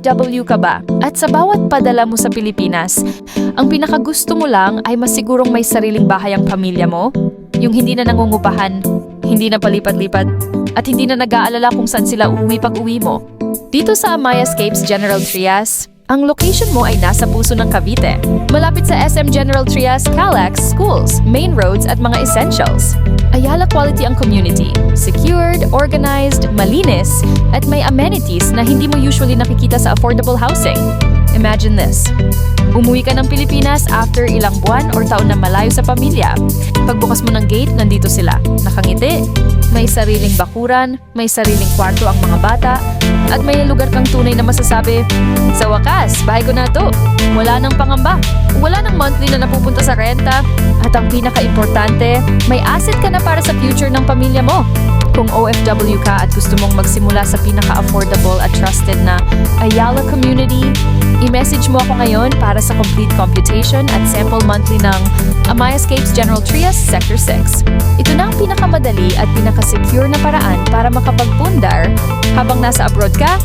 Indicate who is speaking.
Speaker 1: OFW ka ba? At sa bawat padala mo sa Pilipinas, ang pinakagusto mo lang ay masigurong may sariling bahay ang pamilya mo? Yung hindi na nangungupahan, hindi na palipat-lipat, at hindi na nag-aalala kung saan sila uuwi pag-uwi mo. Dito sa Amayascapes General Trias, ang location mo ay nasa puso ng Cavite. Malapit sa SM General Trias, CalEx, schools, main roads at mga essentials. Ayala quality ang community. Secured, organized, malinis, at may amenities na hindi mo usually nakikita sa affordable housing. Imagine this. Umuwi ka ng Pilipinas after ilang buwan or taon na malayo sa pamilya. Pagbukas mo ng gate, nandito sila. Nakangiti, may sariling bakuran, may sariling kwarto ang mga bata, at may lugar kang tunay na masasabi, sa wakas, bahay ko na to. Wala nang pangamba, wala nang monthly na napupunta sa renta, at ang pinaka-importante, may asset ka na para sa future ng pamilya mo. Kung OFW ka at gusto mong magsimula sa pinaka-affordable at trusted na Ayala community, i-message mo ako ngayon para sa complete computation at sample monthly ng Amayascapes General Trias Sector 6. Ito na ang pinakamadali at pinaka-secure na paraan para makapagpundar habang nasa abroad ka.